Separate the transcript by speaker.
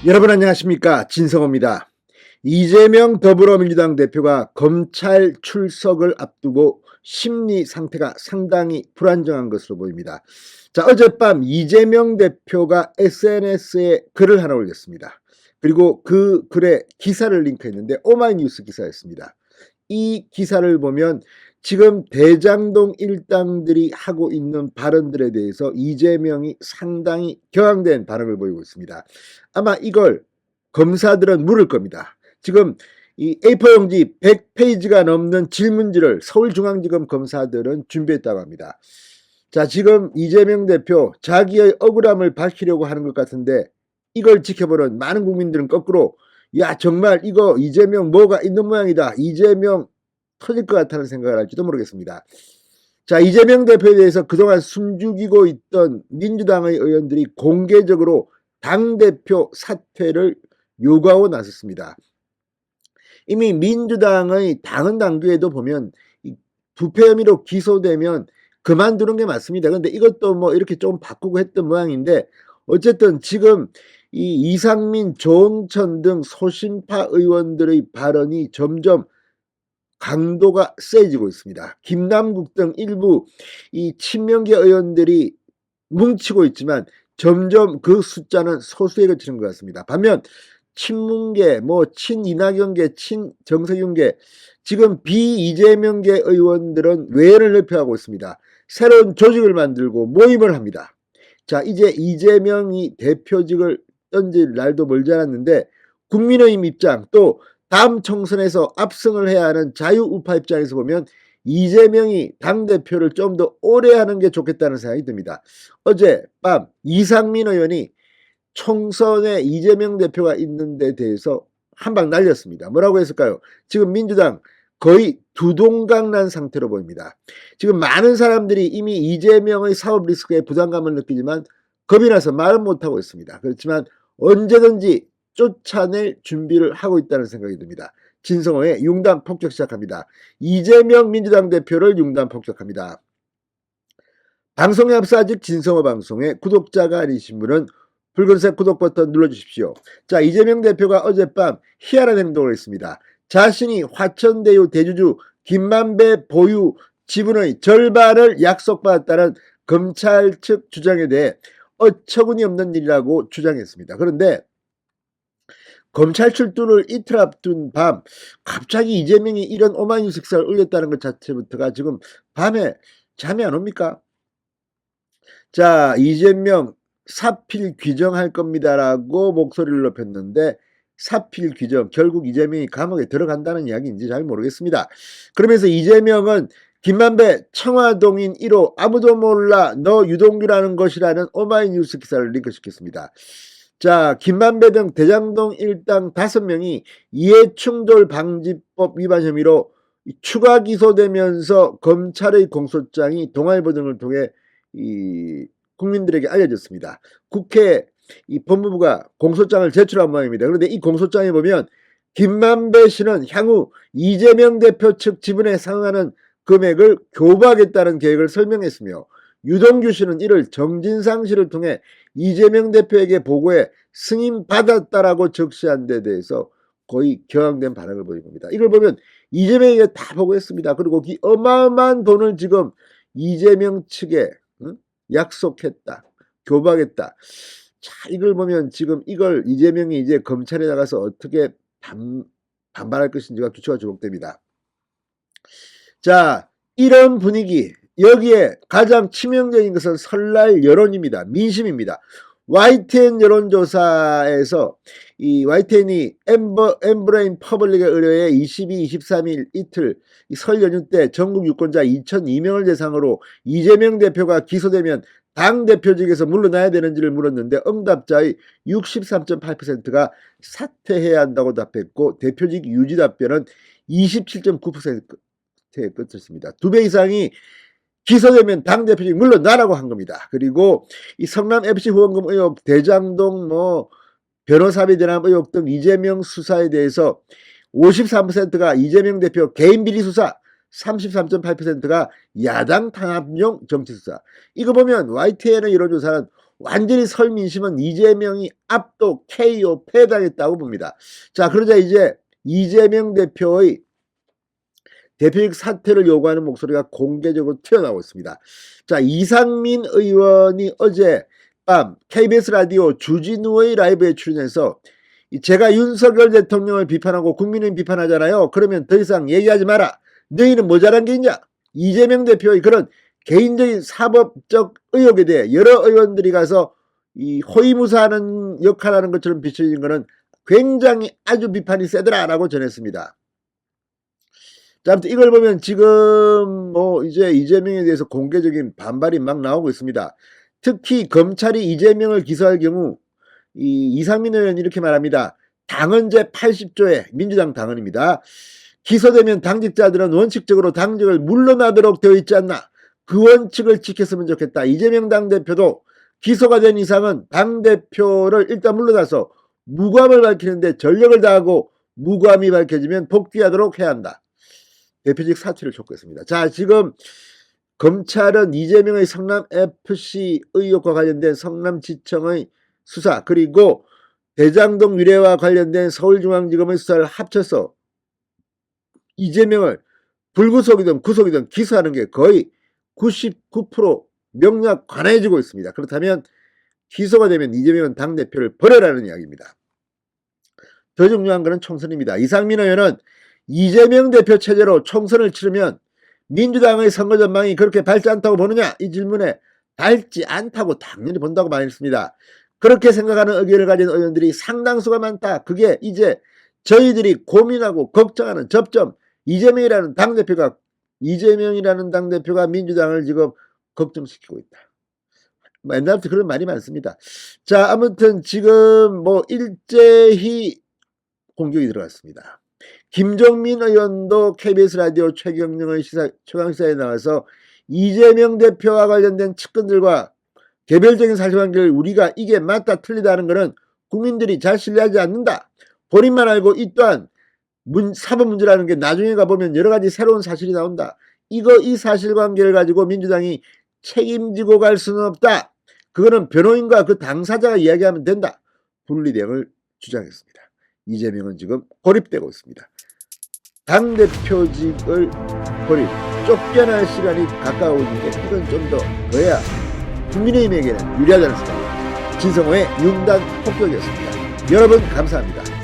Speaker 1: 여러분 안녕하십니까, 진성호입니다. 이재명 더불어민주당 대표가 검찰 출석을 앞두고 심리 상태가 상당히 불안정한 것으로 보입니다. 자, 어젯밤 이재명 대표가 SNS에 글을 하나 올렸습니다. 그리고 그 글에 기사를 링크했는데 오마이뉴스 기사였습니다. 이 기사를 보면 지금 대장동 일당들이 하고 있는 발언들에 대해서 이재명이 상당히 격앙된 반응을 보이고 있습니다. 아마 이걸 검사들은 물을 겁니다. 지금 이 A4 용지 100페이지가 넘는 질문지를 서울중앙지검 검사들은 준비했다고 합니다. 자, 지금 이재명 대표 자기의 억울함을 밝히려고 하는 것 같은데 이걸 지켜보는 많은 국민들은 거꾸로 야, 정말 이거 이재명 뭐가 있는 모양이다, 이재명 터질 것 같다는 생각을 할지도 모르겠습니다. 자, 이재명 대표에 대해서 그동안 숨죽이고 있던 민주당의 의원들이 공개적으로 당대표 사퇴를 요구하고 나섰습니다. 이미 민주당의 당헌 당규에도 보면 부패 혐의로 기소되면 그만두는 게 맞습니다. 그런데 이것도 뭐 이렇게 좀 바꾸고 했던 모양인데 어쨌든 지금 이 이상민, 조응천 등 소신파 의원들의 발언이 점점 강도가 세지고 있습니다. 김남국 등 일부 이 친명계 의원들이 뭉치고 있지만 점점 그 숫자는 소수에 그치는 것 같습니다. 반면 친문계, 친이낙연계, 친정세균계, 지금 비이재명계 의원들은 외연을 넓혀가고 있습니다. 새로운 조직을 만들고 모임을 합니다. 자, 이제 이재명이 대표직을 던질 날도 멀지 않았는데 국민의힘 입장, 또 다음 총선에서 압승을 해야 하는 자유우파 입장에서 보면 이재명이 당대표를 좀 더 오래 하는 게 좋겠다는 생각이 듭니다. 어젯밤 이상민 의원이 총선에 이재명 대표가 있는 데 대해서 한 방 날렸습니다. 뭐라고 했을까요? 지금 민주당 거의 두동강 난 상태로 보입니다. 지금 많은 사람들이 이미 이재명의 사업 리스크에 부담감을 느끼지만 겁이 나서 말은 못하고 있습니다. 그렇지만 언제든지 쫓아낼 준비를 하고 있다는 생각이 듭니다. 진성호의 융단 폭격 시작합니다. 이재명 민주당 대표를 융단 폭격합니다. 방송에 앞서 아직 진성호 방송에 구독자가 아니신 분은 붉은색 구독 버튼 눌러주십시오. 자, 이재명 대표가 어젯밤 희한한 행동을 했습니다. 자신이 화천대유 대주주 김만배 보유 지분의 절반을 약속받았다는 검찰 측 주장에 대해 어처구니 없는 일이라고 주장했습니다. 그런데 검찰 출두를 이틀 앞둔 밤 갑자기 이재명이 이런 오마이뉴스 기사를 올렸다는 것 자체부터가 지금 밤에 잠이 안 옵니까? 자, 이재명 사필 규정할 겁니다라고 목소리를 높였는데 사필 규정, 결국 이재명이 감옥에 들어간다는 이야기인지 잘 모르겠습니다. 그러면서 이재명은 김만배 청화동인 1호 아무도 몰라 너 유동규라는 것이라는 오마이뉴스 기사를 링크시켰습니다. 자, 김만배 등 대장동 일당 5명이 이해충돌 방지법 위반 혐의로 추가 기소되면서 검찰의 공소장이 동아일보 등을 통해 국민들에게 알려졌습니다. 국회 법무부가 공소장을 제출한 모양입니다. 그런데 이 공소장에 보면 김만배 씨는 향후 이재명 대표 측 지분에 상응하는 금액을 교부하겠다는 계획을 설명했으며 유동규 씨는 이를 정진상 씨를 통해 이재명 대표에게 보고해 승인받았다라고 적시한 데 대해서 거의 격앙된 반응을 보인 겁니다. 이걸 보면 이재명에게 다 보고했습니다. 그리고 이 어마어마한 돈을 지금 이재명 측에 약속했다, 교부하겠다. 자, 이걸 보면 지금 이걸 이재명이 이제 검찰에 나가서 어떻게 반발할 것인지가 귀추가 주목됩니다. 자, 이런 분위기, 여기에 가장 치명적인 것은 설날 여론입니다. 민심입니다. YTN 여론조사에서 이 YTN이 엠브레인 퍼블릭의 의뢰에 22, 23일 이틀 설 연휴 때 전국 유권자 2,002명을 대상으로 이재명 대표가 기소되면 당대표직에서 물러나야 되는지를 물었는데 응답자의 63.8%가 사퇴해야 한다고 답했고 대표직 유지 답변은 27.9%에 끝쳤습니다. 2배 이상이 기소되면 당대표직 물러나라고 한 겁니다. 그리고 이 성남 FC 후원금 의혹, 대장동 변호사비 대납 의혹 등 이재명 수사에 대해서 53%가 이재명 대표 개인 비리 수사, 33.8%가 야당 탄압용 정치 수사. 이거 보면 YTN의 여론조사는 완전히 설민심은 이재명이 압도 KO 패당했다고 봅니다. 자, 그러자 이제 이재명 대표의 대표직 사퇴를 요구하는 목소리가 공개적으로 튀어나오고 있습니다. 자, 이상민 의원이 어젯밤 KBS 라디오 주진우의 라이브에 출연해서 제가 윤석열 대통령을 비판하고 국민을 비판하잖아요. 그러면 더 이상 얘기하지 마라. 너희는 뭐 잘한 게 있냐? 이재명 대표의 그런 개인적인 사법적 의혹에 대해 여러 의원들이 가서 이 호위무사하는 역할하는 것처럼 비춰진 것은 굉장히 아주 비판이 세더라라고 전했습니다. 자, 아무튼 이걸 보면 지금 뭐 이제 이재명에 대해서 공개적인 반발이 막 나오고 있습니다. 특히 검찰이 이재명을 기소할 경우 이상민 의원이 이렇게 말합니다. 당헌제 80조에 민주당 당헌입니다. 기소되면 당직자들은 원칙적으로 당직을 물러나도록 되어 있지 않나. 그 원칙을 지켰으면 좋겠다. 이재명 당대표도 기소가 된 이상은 당대표를 일단 물러나서 무고함을 밝히는데 전력을 다하고 무고함이 밝혀지면 복귀하도록 해야 한다. 대표직 사퇴를 촉구했습니다. 자, 지금 검찰은 이재명의 성남FC 의혹과 관련된 성남지청의 수사 그리고 대장동 위례와 관련된 서울중앙지검의 수사를 합쳐서 이재명을 불구속이든 구속이든 기소하는 게 거의 99% 명략 관해지고 있습니다. 그렇다면 기소가 되면 이재명은 당대표를 버려라는 이야기입니다. 더 중요한 것은 총선입니다. 이상민 의원은 이재명 대표 체제로 총선을 치르면 민주당의 선거 전망이 그렇게 밝지 않다고 보느냐? 이 질문에 밝지 않다고 당연히 본다고 말했습니다. 그렇게 생각하는 의견을 가진 의원들이 상당수가 많다. 그게 이제 저희들이 고민하고 걱정하는 접점. 이재명이라는 당대표가 민주당을 지금 걱정시키고 있다. 옛날부터 그런 말이 많습니다. 자, 아무튼 지금 뭐 일제히 공격이 들어갔습니다. 김종민 의원도 KBS 라디오 최경영의 최강시사에 나와서 이재명 대표와 관련된 측근들과 개별적인 사실관계를 우리가 이게 맞다 틀리다 하는 것은 국민들이 잘 신뢰하지 않는다. 본인만 알고 이 또한 사법 문제라는 게 나중에 가보면 여러 가지 새로운 사실이 나온다. 이 사실관계를 가지고 민주당이 책임지고 갈 수는 없다. 그거는 변호인과 그 당사자가 이야기하면 된다. 분리대응을 주장했습니다. 이재명은 지금 고립되고 있습니다. 당대표직을 버리고 쫓겨날 시간이 가까워 있는데 이건 좀 더 더해야 국민의힘에게는 유리하다는 생각입니다. 진성호의 융단 폭격이었습니다. 여러분 감사합니다.